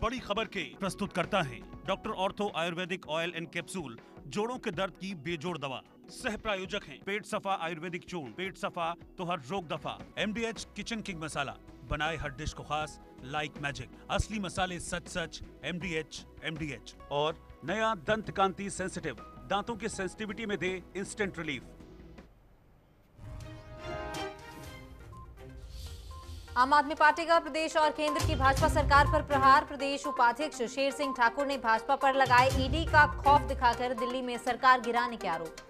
बड़ी खबर के प्रस्तुत करता है doctor ortho Ayurvedic oil and capsule, जोड़ों के दर्द की बेजोड़ दवा। सह प्रायोजक हैं पेट सफा आयुर्वेदिक चूर्ण, पेट सफा तो हर रोग दफा। MDH किचन किंग मसाला, बनाए हर डिश को खास लाइक मैजिक। असली मसाले सच सच, MDH। और नया दंत कांति सेंसिटिव, दांतों की सेंसिटिविटी में दे इंस्टेंट रिलीफ। आम आदमी पार्टी का प्रदेश और केंद्र की भाजपा सरकार पर प्रहार। प्रदेश उपाध्यक्ष शेर सिंह ठाकुर ने भाजपा पर लगाए ईडी का खौफ दिखाकर दिल्ली में सरकार गिराने के आरोप।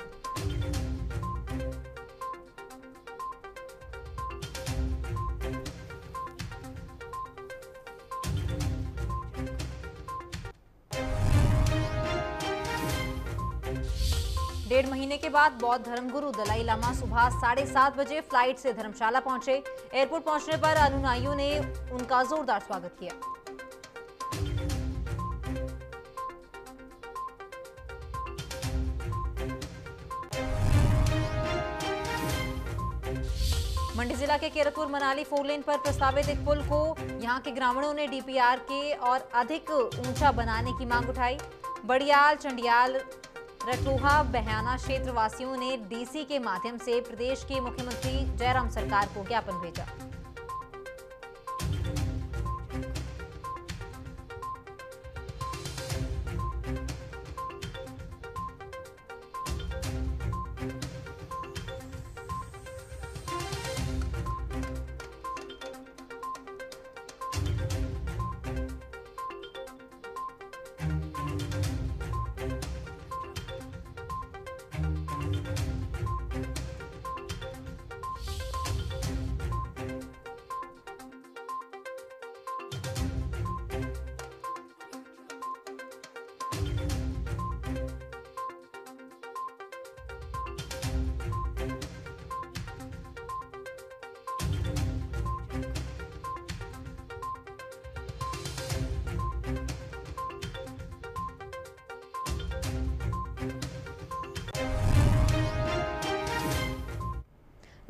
डेढ़ महीने के बाद बौद्ध धर्मगुरु दलाई लामा सुबह 7:30 बजे फ्लाइट से धर्मशाला पहुंचे। एयरपोर्ट पहुंचने पर अनुयायियों ने उनका जोरदार स्वागत किया। मंडी जिला के केरतपुर मनाली 4 लेन पर प्रस्तावित एक पुल को यहां के ग्रामीणों ने DPR के और अधिक ऊंचा बनाने की मांग उठाई। बड़ियाल, चंडियाल, रटोहा, बहयाना क्षेत्र वासियों ने DC के माध्यम से प्रदेश के मुख्यमंत्री जयराम सरकार को ज्ञापन भेजा।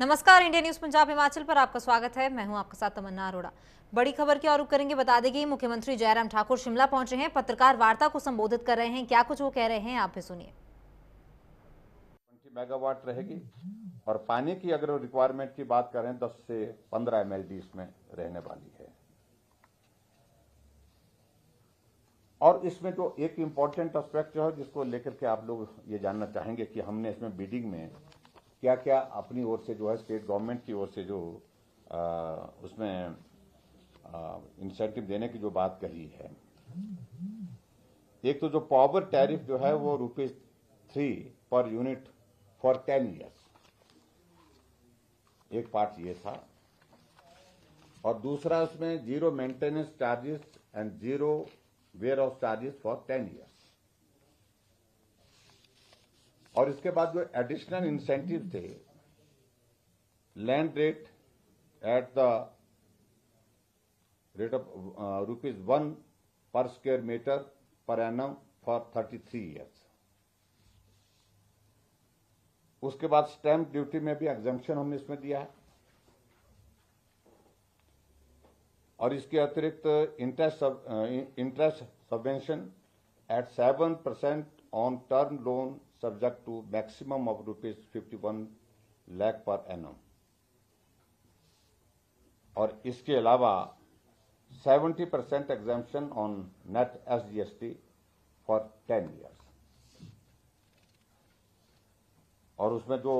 नमस्कार, इंडिया न्यूज पंजाब हिमाचल पर आपका स्वागत है। मैं हूं आपके साथ तमन्ना अरोड़ा। बड़ी खबर की ओर रुख करेंगे। बता दें कि मुख्यमंत्री जयराम ठाकुर शिमला पहुंचे हैं, पत्रकार वार्ता को संबोधित कर रहे हैं। क्या कुछ वो कह रहे हैं, आप भी सुनिए। 20 मेगावाट रहेगी और पानी की अगर रिक्वायरमेंट की बात करें 10 से 15 MLD इसमें रहने वाली है। और इसमें जो एक इम्पोर्टेंट एस्पेक्ट जो है जिसको लेकर के आप लोग ये जानना चाहेंगे कि हमने इसमें बिडिंग में क्या क्या अपनी ओर से जो है स्टेट गवर्नमेंट की ओर से जो उसमें इंसेंटिव देने की जो बात कही है। एक तो जो पावर टैरिफ जो है वो ₹3 पर यूनिट फॉर 10 ईयर्स, एक पार्ट ये था। और दूसरा उसमें 0 maintenance charges and 0 warehouse charges for 10 years. और इसके बाद जो एडिशनल इंसेंटिव थे, land rate at the rate of ₹1 per square metre per annum for 33 years. उसके बाद स्टैंप ड्यूटी में भी एग्जम्पशन हमने इसमें दिया है। और इसके अतिरिक्त interest subvention at 7% on term loan subject to maximum of ₹51 lakh per annum। और इसके अलावा 70% exemption on net SGST for 10 years। और उसमें जो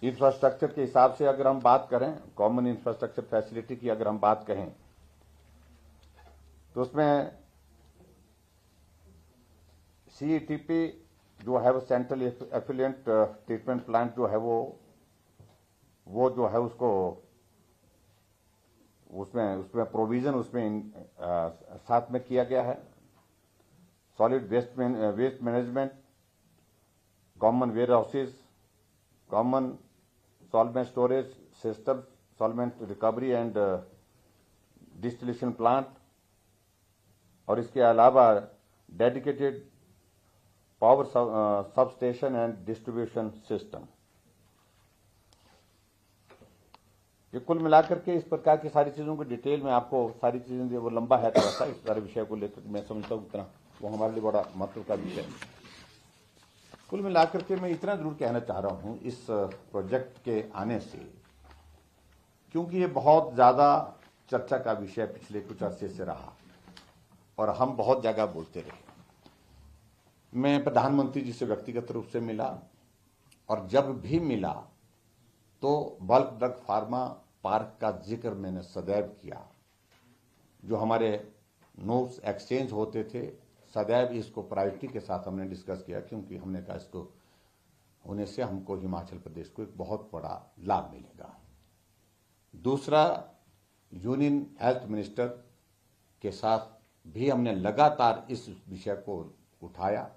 इंफ्रास्ट्रक्चर के हिसाब से अगर हम बात करें, कॉमन इंफ्रास्ट्रक्चर फैसिलिटी की अगर हम बात कहें तो उसमें CETP जो है वो सेंट्रल एफिलिएंट ट्रीटमेंट प्लांट जो है वो जो है उसको उसमें प्रोविजन उसमें साथ में किया गया है। Solid waste management, common warehouses, common solvent storage system, solvent recovery and distillation plant. और इसके अलावा dedicated power substation and distribution system. ये कुल मिलाकर के इस प्रकार की सारी चीज़ों को डिटेल में आपको सारी चीज़ें वो लंबा है थोड़ा सा, इस सारे विषय को लेकर मैं समझता हूँ इतना वो हमारे लिए बड़ा महत्व का विषय है। कुल मिलाकर के मैं इतना जरूर कहना चाह रहा हूँ इस प्रोजेक्ट के आने से, क्योंकि ये बहुत ज़्यादा चर्चा का विषय पिछले कुछ अरसे से रहा और हम बहुत जगह बोलते रहे। मैं प्रधानमंत्री जी से व्यक्तिगत रूप से मिला और जब भी मिला तो बल्क ड्रग फार्मा पार्क का जिक्र मैंने सदैव किया। जो हमारे नोट्स एक्सचेंज होते थे सदैव इसको प्रायोरिटी के साथ हमने डिस्कस किया, क्योंकि हमने कहा इसको होने से हमको हिमाचल प्रदेश को एक बहुत बड़ा लाभ मिलेगा। दूसरा, यूनियन हेल्थ मिनिस्टर के साथ भी हमने लगातार इस विषय को उठाया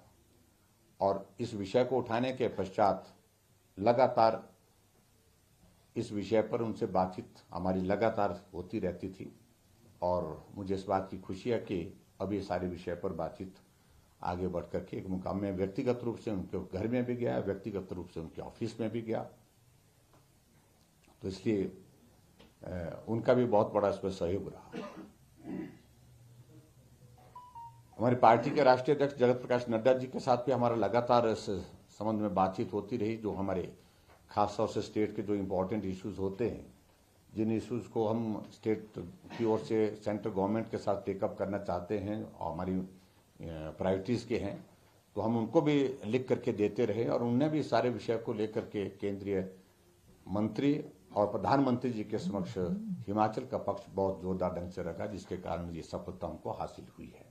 और इस विषय को उठाने के पश्चात लगातार इस विषय पर उनसे बातचीत हमारी लगातार होती रहती थी और मुझे इस बात की खुशी है कि अब ये सारे विषय पर बातचीत आगे बढ़ करके एक मुकाम में व्यक्तिगत रूप से उनके घर में भी गया, व्यक्तिगत रूप से उनके ऑफिस में भी गया, तो इसलिए उनका भी बहुत बड़ा इसमें सहयोग रहा। हमारी पार्टी के राष्ट्रीय अध्यक्ष जगत प्रकाश नड्डा जी के साथ भी हमारा लगातार इस संबंध में बातचीत होती रही। जो हमारे खासतौर से स्टेट के जो इम्पोर्टेंट इश्यूज होते हैं, जिन इश्यूज को हम स्टेट की ओर से सेंट्रल गवर्नमेंट के साथ टेकअप करना चाहते हैं और हमारी प्रायोरिटीज के हैं, तो हम उनको भी लिख करके देते रहे और उनने भी सारे विषय को लेकर के केंद्रीय मंत्री और प्रधानमंत्री जी के समक्ष हिमाचल का पक्ष बहुत जोरदार ढंग से रखा, जिसके कारण ये सफलता हमको हासिल हुई है।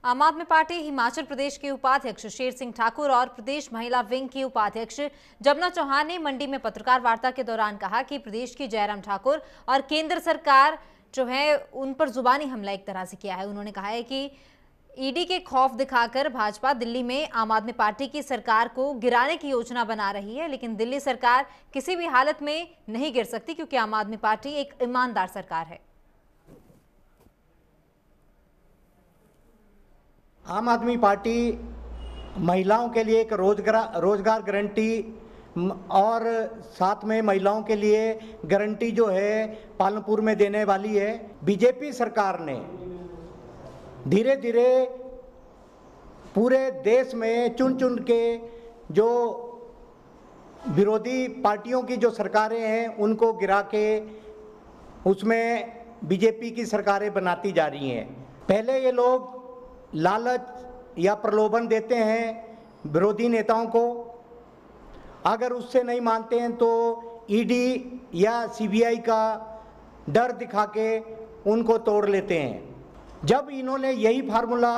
आम आदमी पार्टी हिमाचल प्रदेश के उपाध्यक्ष शेर सिंह ठाकुर और प्रदेश महिला विंग की उपाध्यक्ष जमुना चौहान ने मंडी में पत्रकार वार्ता के दौरान कहा कि प्रदेश की जयराम ठाकुर और केंद्र सरकार जो है उन पर जुबानी हमला एक तरह से किया है। उन्होंने कहा है कि ईडी के खौफ दिखाकर भाजपा दिल्ली में आम आदमी पार्टी की सरकार को गिराने की योजना बना रही है, लेकिन दिल्ली सरकार किसी भी हालत में नहीं गिर सकती क्योंकि आम आदमी पार्टी एक ईमानदार सरकार है। आम आदमी पार्टी महिलाओं के लिए एक रोजगार गारंटी और साथ में महिलाओं के लिए गारंटी जो है पालनपुर में देने वाली है। बीजेपी सरकार ने धीरे धीरे पूरे देश में चुन चुन के जो विरोधी पार्टियों की जो सरकारें हैं उनको गिरा के उसमें बीजेपी की सरकारें बनाती जा रही हैं। पहले ये लोग लालच या प्रलोभन देते हैं विरोधी नेताओं को, अगर उससे नहीं मानते हैं तो ईडी या सीबीआई का डर दिखा के उनको तोड़ लेते हैं। जब इन्होंने यही फार्मूला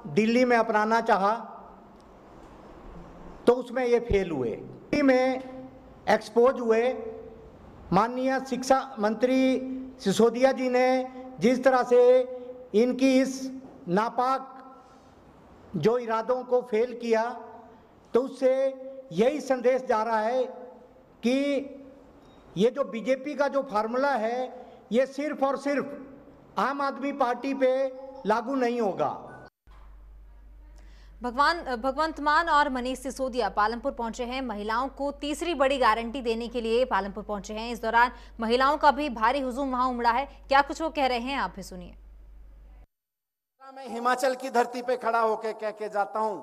दिल्ली में अपनाना चाहा तो उसमें ये फेल हुए, दिल्ली में एक्सपोज हुए। माननीय शिक्षा मंत्री सिसोदिया जी ने जिस तरह से इनकी इस नापाक जो इरादों को फेल किया, तो उससे यही संदेश जा रहा है कि ये जो बीजेपी का जो फार्मूला है ये सिर्फ और सिर्फ आम आदमी पार्टी पे लागू नहीं होगा। भगवंत मान और मनीष सिसोदिया पालमपुर पहुंचे हैं। महिलाओं को तीसरी बड़ी गारंटी देने के लिए पालमपुर पहुंचे हैं। इस दौरान महिलाओं का भी भारी हुजूम वहां उमड़ा है। क्या कुछ वो कह रहे हैं, आप भी सुनिए। मैं हिमाचल की धरती पे खड़ा होकर कह के जाता हूं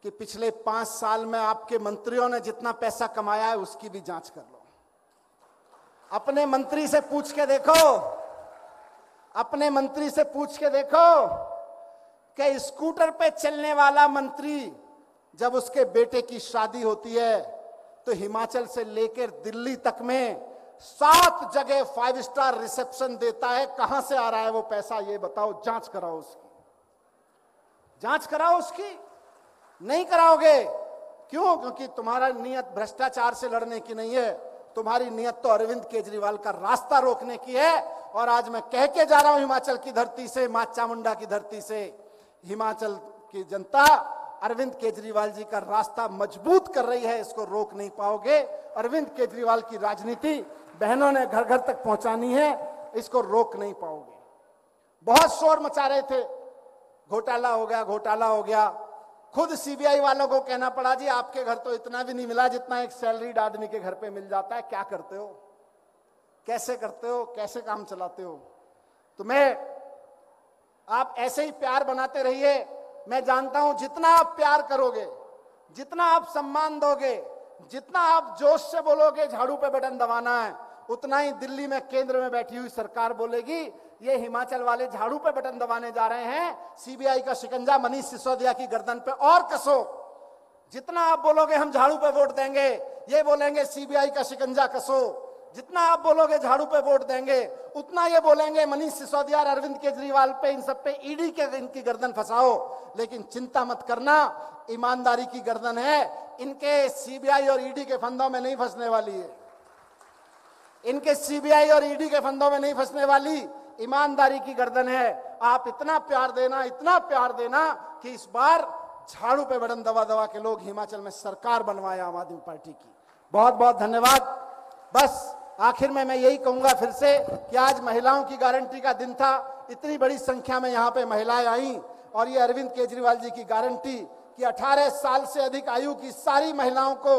कि पिछले 5 साल में आपके मंत्रियों ने जितना पैसा कमाया है उसकी भी जांच कर लो। अपने मंत्री से पूछ के देखो, अपने मंत्री से पूछ के देखो कि स्कूटर पे चलने वाला मंत्री जब उसके बेटे की शादी होती है तो हिमाचल से लेकर दिल्ली तक में 7 जगह 5 स्टार रिसेप्शन देता है। कहां से आ रहा है वो पैसा, ये बताओ। जांच कराओ उसकी, जांच कराओ उसकी। नहीं कराओगे क्यों? क्योंकि तुम्हारा नियत भ्रष्टाचार से लड़ने की नहीं है, तुम्हारी नियत तो अरविंद केजरीवाल का रास्ता रोकने की है। और आज मैं कह के जा रहा हूं हिमाचल की धरती से, मां चामुंडा की धरती से, हिमाचल की जनता अरविंद केजरीवाल जी का रास्ता मजबूत कर रही है, इसको रोक नहीं पाओगे। अरविंद केजरीवाल की राजनीति बहनों ने घर घर तक पहुंचानी है, इसको रोक नहीं पाओगे। बहुत शोर मचा रहे थे, घोटाला हो गया, घोटाला हो गया। खुद सीबीआई वालों को कहना पड़ा, जी आपके घर तो इतना भी नहीं मिला जितना एक सैलरीड आदमी के घर पे मिल जाता है, क्या करते हो, कैसे करते हो, कैसे काम चलाते हो। तो आप ऐसे ही प्यार बनाते रहिए। मैं जानता हूं जितना आप प्यार करोगे, जितना आप सम्मान दोगे, जितना आप जोश से बोलोगे झाड़ू पे बटन दबाना है, उतना ही दिल्ली में केंद्र में बैठी हुई सरकार बोलेगी ये हिमाचल वाले झाड़ू पे बटन दबाने जा रहे हैं, सीबीआई का शिकंजा मनीष सिसोदिया की गर्दन पे और कसो। जितना आप बोलोगे हम झाड़ू पे वोट देंगे, ये बोलेंगे सीबीआई का शिकंजा कसो। जितना आप बोलोगे झाड़ू पे वोट देंगे, उतना ये बोलेंगे मनीष सिसोदिया और अरविंद केजरीवाल पे, इन सब पे ईडी के इनकी गर्दन फंसाओ। लेकिन चिंता मत करना, ईमानदारी की गर्दन है, इनके सीबीआई और ईडी के फंदों में नहीं फंसने वाली है। इनके सीबीआई और ईडी के फंदों में नहीं फंसने वाली, ईमानदारी की गर्दन है। आप इतना प्यार देना कि इस बार झाड़ू पे बटन दबा दबा के लोग हिमाचल में सरकार बनवाए आम आदमी पार्टी की। बहुत बहुत धन्यवाद। बस आखिर में मैं यही कहूंगा फिर से कि आज महिलाओं की गारंटी का दिन था, इतनी बड़ी संख्या में यहाँ पे महिलाएं आई, और ये अरविंद केजरीवाल जी की गारंटी कि 18 साल से अधिक आयु की सारी महिलाओं को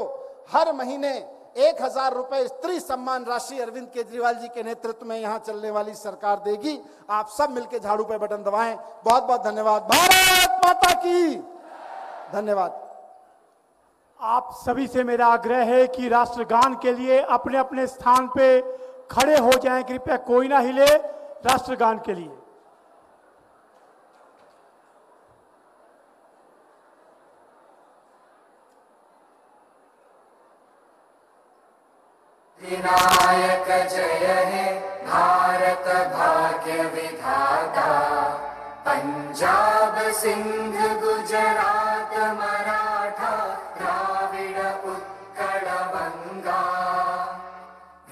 हर महीने 1000 रुपए स्त्री सम्मान राशि अरविंद केजरीवाल जी के नेतृत्व में यहां चलने वाली सरकार देगी। आप सब मिलकर झाड़ू पे बटन दबाएं। बहुत बहुत धन्यवाद। भारत माता की धन्यवाद। आप सभी से मेरा आग्रह है कि राष्ट्रगान के लिए अपने अपने स्थान पे खड़े हो जाएं, कृपया कोई ना हिले राष्ट्रगान के लिए। विनायक जय हे भारत भाग्य विधाता, पंजाब सिंध गुजरात मराठा द्राविड़ उत्कल बंगा,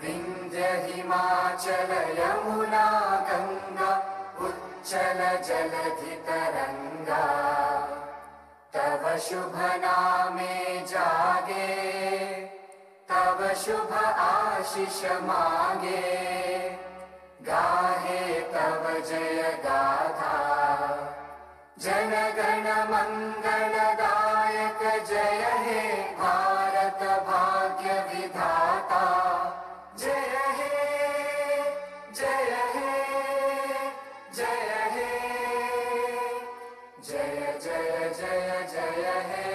विंध्य हिमाचल यमुना गंगा उच्चल जलधि तरंगा, तव शुभ नामे जागे, तब शुभ आशीष मांगे, गाहे तब जय गाथा, जन गण मंगलदायक जय हे भारत भाग्य विधाता, जय हे जय हे जय हे जय जय जय जय हे।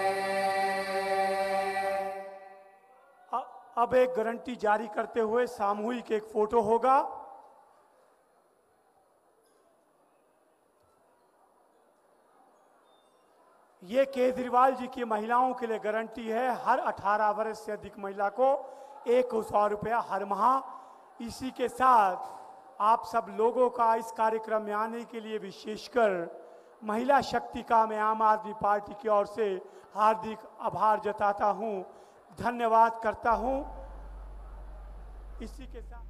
अब एक गारंटी जारी करते हुए सामूहिक एक फोटो होगा। ये केजरीवाल जी की महिलाओं के लिए गारंटी है, हर 18 वर्ष से अधिक महिला को 100 रुपया हर माह। इसी के साथ आप सब लोगों का इस कार्यक्रम में आने के लिए विशेषकर महिला शक्ति का मैं आम आदमी पार्टी की ओर से हार्दिक आभार जताता हूं, धन्यवाद करता हूं। इसी के साथ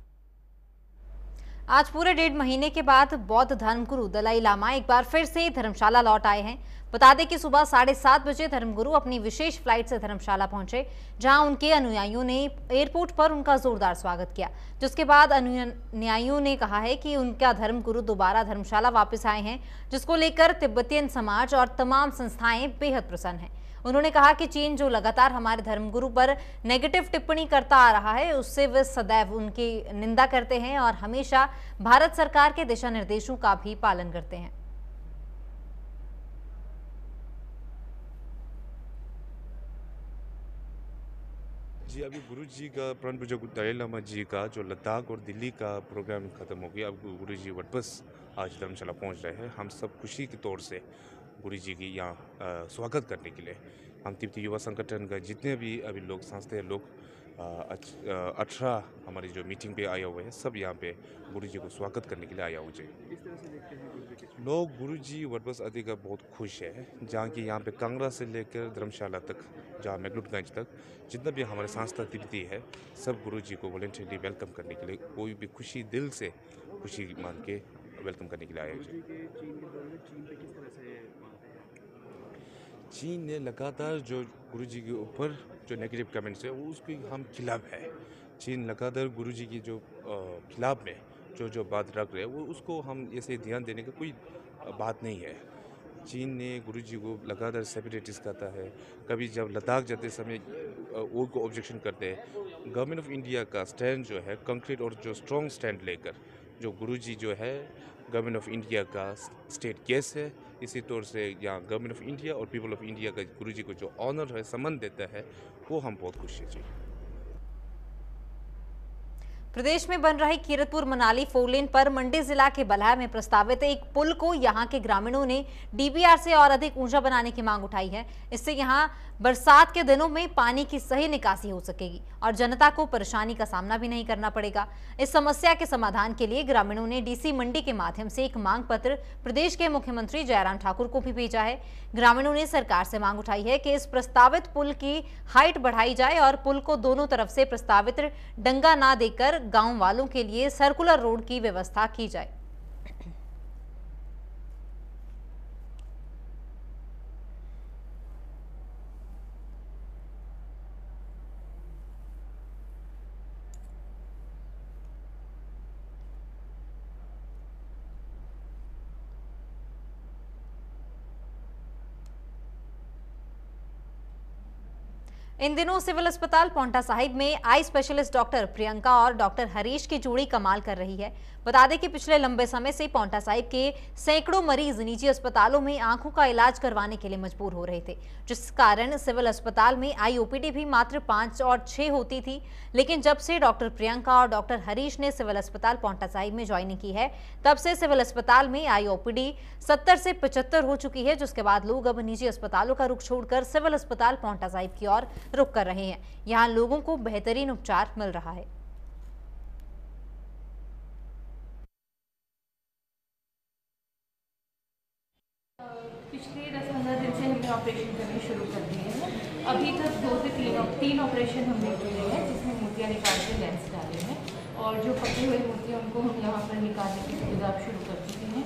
आज पूरे 1.5 महीने के बाद बौद्ध धर्मगुरु दलाई लामा एक बार फिर से धर्मशाला लौट आए हैं। बता दें कि सुबह 7:30 बजे धर्मगुरु अपनी विशेष फ्लाइट से धर्मशाला पहुंचे, जहां उनके अनुयायियों ने एयरपोर्ट पर उनका जोरदार स्वागत किया। जिसके बाद अनुयायियों ने कहा है कि उनका धर्मगुरु दोबारा धर्मशाला वापस आए हैं, जिसको लेकर तिब्बतियन समाज और तमाम संस्थाएं बेहद प्रसन्न हैं। उन्होंने कहा कि चीन जो लगातार हमारे धर्मगुरु पर नेगेटिव टिप्पणी करता आ रहा है, उससे वे सदैव उनकी निंदा करते हैं और हमेशा भारत सरकार के दिशा निर्देशों का भी पालन करते हैं। जी, अभी गुरु जी का परम पूज्य दलाई लामा जी का जो लद्दाख और दिल्ली का प्रोग्राम खत्म हो गया, अब गुरु जी वापस आज धर्मशाला पहुंच रहे हैं। हम सब खुशी के तौर से गुरु जी की यहाँ स्वागत करने के लिए हम तिब्बती युवा संगठन का जितने भी अभी लोग संस्थाएं लोग 18 हमारी जो मीटिंग पे आए हुए हैं, सब यहाँ पे गुरु जी को स्वागत करने के लिए आया हुए हैं। लोग गुरु जी वापस आने का बहुत खुश है, जहाँ की यहाँ पे कांगड़ा से लेकर धर्मशाला तक, जहाँ मैक्लोडगंज तक जितना भी हमारे संस्था तिब्बती है, सब गुरु जी को वॉलंटियरली वेलकम करने के लिए, कोई भी खुशी दिल से खुशी मान के वेलकम करने के लिए आए हुए। चीन ने लगातार जो गुरु जी के ऊपर जो नेगेटिव कमेंट्स है वो उसके हम खिलाफ है। चीन लगातार गुरु जी की जो खिलाफ में जो बात रख रहे हैं वो उसको हम ऐसे ध्यान देने का कोई बात नहीं है। चीन ने गुरुजी को लगातार सेपरेटिस्ट कहता है, कभी जब लद्दाख जाते समय वो को ऑब्जेक्शन करते हैं। गवर्नमेंट ऑफ इंडिया का स्टैंड जो है कंक्रीट और जो स्ट्रॉन्ग स्टैंड लेकर, जो गुरुजी जो है गवर्नमेंट ऑफ इंडिया का स्टेट गेस्ट है, इसी तौर से यहाँ गवर्नमेंट ऑफ इंडिया और पीपल ऑफ इंडिया का गुरुजी को जो ऑनर है, सम्मान देता है, वो हम बहुत खुश हैं जी। प्रदेश में बन रही कीरतपुर मनाली फोरलेन पर मंडी जिला के बलहा में प्रस्तावित एक पुल को यहां के ग्रामीणों ने डीपीआर से और अधिक ऊंचा बनाने की मांग उठाई है। इससे यहां बरसात के दिनों में पानी की सही निकासी हो सकेगी और जनता को परेशानी का सामना भी नहीं करना पड़ेगा। इस समस्या के समाधान के लिए ग्रामीणों ने डीसी मंडी के माध्यम से एक मांग पत्र प्रदेश के मुख्यमंत्री जयराम ठाकुर को भी भेजा है। ग्रामीणों ने सरकार से मांग उठाई है कि इस प्रस्तावित पुल की हाइट बढ़ाई जाए और पुल को दोनों तरफ से प्रस्तावित डंगा ना देकर गांव वालों के लिए सर्कुलर रोड की व्यवस्था की जाए। इन दिनों सिविल अस्पताल पांवटा साहिब में आई स्पेशलिस्ट डॉक्टर प्रियंका और डॉक्टर हरीश की जोड़ी कमाल कर रही है। बता दें कि पिछले लंबे समय से पांवटा साहिब के सैकड़ों मरीज निजी अस्पतालों में आंखों का इलाज करवाने के लिए मजबूर हो रहे थे, जिस कारण सिविल अस्पताल में आई ओपीडी भी मात्र 5 और 6 होती थी। लेकिन जब से डॉक्टर प्रियंका और डॉक्टर हरीश ने सिविल अस्पताल पांवटा साहिब में ज्वाइनिंग की है, तब से सिविल अस्पताल में आई ओपीडी 70 से 75 हो चुकी है, जिसके बाद लोग अब निजी अस्पतालों का रुख छोड़कर सिविल अस्पताल पांवटा साहिब की ओर रुख कर रहे हैं। यहां लोगों को बेहतरीन उपचार मिल रहा है। पिछले 10-15 दिन से हमने ऑपरेशन करने शुरू कर दिए हैं। अभी तक 2 से 3 ऑपरेशन हमने किए हैं, जिसमें मोतियाँ निकाल के लेंस डाले हैं और जो पके हुए मोतियाँ उनको हम यहाँ पर निकालने की सुविधा शुरू कर चुके हैं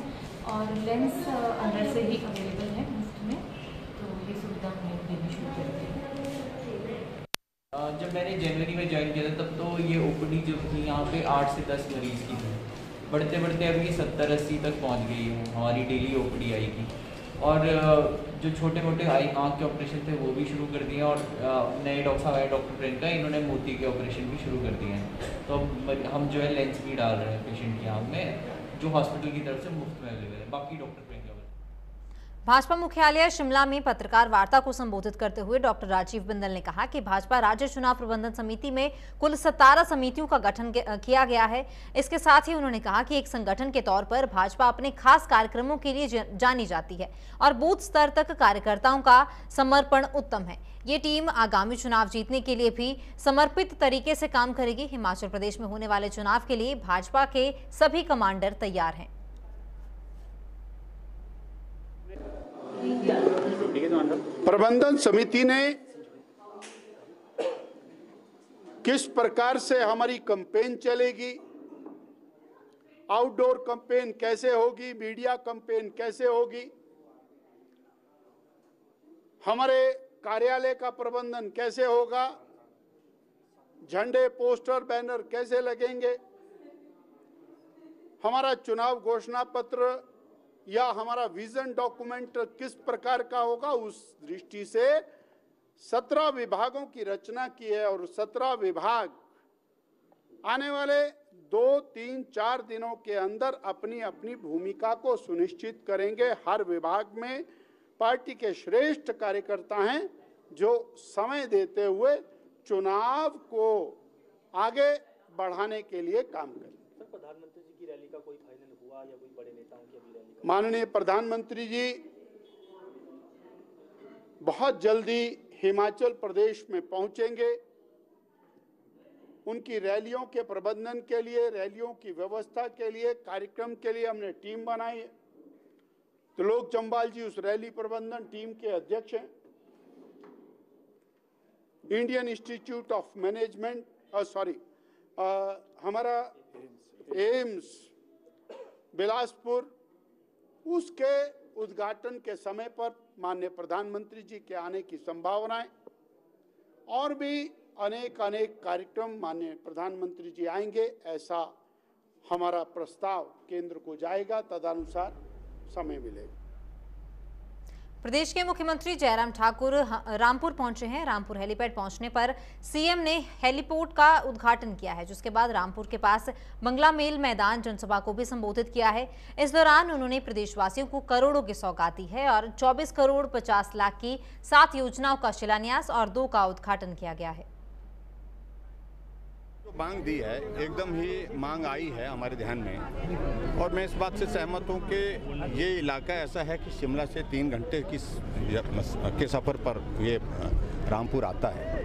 और लेंस अंदर से ही अवेलेबल है मुफ्त में, तो ये सुविधा हमने देनी शुरू कर दी है। जब मैंने जनवरी में ज्वाइन किया था तब तो ये ओपीडी जो थी यहाँ पे 8 से 10 मरीज़ की थी, बढ़ते बढ़ते अभी 70-80 तक पहुँच गई है हमारी डेली ओपीडी आई की। और जो छोटे मोटे आँख के ऑपरेशन थे वो भी शुरू कर दिए और नए डॉक्टर साहब आए डॉक्टर प्रियंका, इन्होंने मोती के ऑपरेशन भी शुरू कर दिए हैं। तो अब हम जो है लेंस भी डाल रहे हैं पेशेंट की आँख में, जो हॉस्पिटल की तरफ से मुफ्त में अवेलेबल है। बाकी डॉक्टर प्रियंका। भाजपा मुख्यालय शिमला में पत्रकार वार्ता को संबोधित करते हुए डॉक्टर राजीव बिंदल ने कहा कि भाजपा राज्य चुनाव प्रबंधन समिति में कुल 17 समितियों का गठन किया गया है। इसके साथ ही उन्होंने कहा कि एक संगठन के तौर पर भाजपा अपने खास कार्यक्रमों के लिए जानी जाती है और बूथ स्तर तक कार्यकर्ताओं का समर्पण उत्तम है। ये टीम आगामी चुनाव जीतने के लिए भी समर्पित तरीके से काम करेगी। हिमाचल प्रदेश में होने वाले चुनाव के लिए भाजपा के सभी कमांडर तैयार हैं। प्रबंधन समिति ने किस प्रकार से हमारी कैंपेन चलेगी, आउटडोर कैंपेन कैसे होगी, मीडिया कैंपेन कैसे होगी, हमारे कार्यालय का प्रबंधन कैसे होगा, झंडे पोस्टर बैनर कैसे लगेंगे, हमारा चुनाव घोषणा पत्र या हमारा विजन डॉक्यूमेंट किस प्रकार का होगा, उस दृष्टि से 17 विभागों की रचना की है और 17 विभाग आने वाले 2, 3, 4 दिनों के अंदर अपनी अपनी भूमिका को सुनिश्चित करेंगे। हर विभाग में पार्टी के श्रेष्ठ कार्यकर्ता हैं जो समय देते हुए चुनाव को आगे बढ़ाने के लिए काम करें। प्रधानमंत्री जी की रैली का कोई फाइनल हुआ या कोई बड़े नेताओं की अभी रैली? माननीय प्रधानमंत्री जी बहुत जल्दी हिमाचल प्रदेश में पहुंचेंगे। उनकी रैलियों के प्रबंधन के लिए, रैलियों की व्यवस्था के लिए, कार्यक्रम के लिए हमने टीम बनाई है। त्रिलोक जम्वाल जी उस रैली प्रबंधन टीम के अध्यक्ष हैं। इंडियन इंस्टीट्यूट ऑफ मैनेजमेंट हमारा एम्स बिलासपुर, उसके उद्घाटन के समय पर माननीय प्रधानमंत्री जी के आने की संभावनाएं और भी अनेक कार्यक्रम माननीय प्रधानमंत्री जी आएंगे, ऐसा हमारा प्रस्ताव केंद्र को जाएगा, तदनुसार समय मिलेगा। प्रदेश के मुख्यमंत्री जयराम ठाकुर रामपुर पहुंचे हैं। रामपुर हेलीपैड पहुंचने पर सीएम ने हेलीपोर्ट का उद्घाटन किया है, जिसके बाद रामपुर के पास बंगला मेल मैदान जनसभा को भी संबोधित किया है। इस दौरान उन्होंने प्रदेशवासियों को करोड़ों की सौगात दी है और 24 करोड़ 50 लाख की 7 योजनाओं का शिलान्यास और 2 का उद्घाटन किया गया है। मांग दी है, एकदम ही मांग आई है हमारे ध्यान में, और मैं इस बात से सहमत हूं कि ये इलाका ऐसा है कि शिमला से 3 घंटे के सफ़र पर ये रामपुर आता है,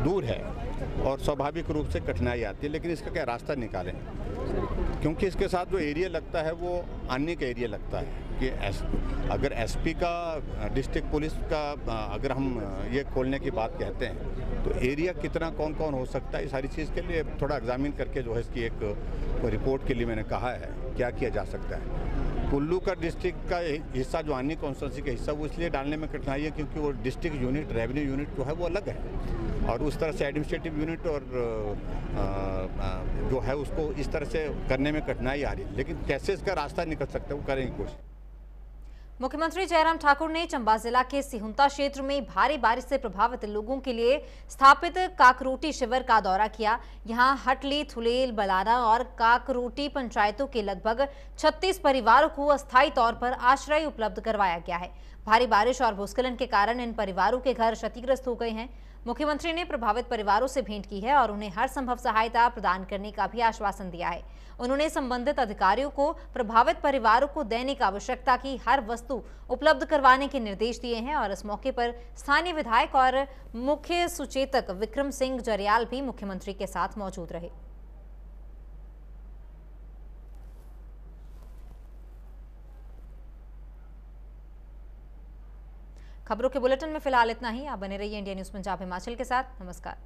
दूर है और स्वाभाविक रूप से कठिनाई आती है, लेकिन इसका क्या रास्ता निकालें, क्योंकि इसके साथ जो एरिया लगता है वो अन्य का एरिया लगता है कि अगर एसपी का, डिस्ट्रिक्ट पुलिस का अगर हम ये खोलने की बात कहते हैं तो एरिया कितना कौन कौन हो सकता है, इस सारी चीज़ के लिए थोड़ा एग्जामिन करके जो है इसकी एक रिपोर्ट के लिए मैंने कहा है क्या किया जा सकता है। कुल्लू का डिस्ट्रिक्ट का हिस्सा जो अन्य कॉन्स्टिट्यूंसी का हिस्सा वो इसलिए डालने में कठिनाई है क्योंकि वो डिस्ट्रिक्ट यूनिट, रेवेन्यू यूनिट जो है वो अलग है, और उस तरह से एडमिनिस्ट्रेटिव यूनिट और जो है उसको इस तरह से करने में कठिनाई आ रही है, लेकिन कैसे इसका रास्ता निकल सकता है वो करेंगे कोशिश। मुख्यमंत्री जयराम ठाकुर ने चंबा जिला के सिहुंता क्षेत्र में भारी बारिश से प्रभावित लोगों के लिए स्थापित काकरोटी शिविर का दौरा किया। यहां हटली, थुलेल, बलाना और काकरोटी पंचायतों के लगभग 36 परिवारों को अस्थायी तौर पर आश्रय उपलब्ध करवाया गया है। भारी बारिश और भूस्खलन के कारण इन परिवारों के घर क्षतिग्रस्त हो गए हैं। मुख्यमंत्री ने प्रभावित परिवारों से भेंट की है और उन्हें हर संभव सहायता प्रदान करने का भी आश्वासन दिया है। उन्होंने संबंधित अधिकारियों को प्रभावित परिवारों को दैनिक आवश्यकता की हर वस्तु उपलब्ध करवाने के निर्देश दिए हैं और इस मौके पर स्थानीय विधायक और मुख्य सचेतक विक्रम सिंह जरियाल भी मुख्यमंत्री के साथ मौजूद रहे। खबरों के बुलेटिन में फिलहाल इतना ही। आप बने रहिए इंडिया न्यूज पंजाब हिमाचल के साथ। नमस्कार।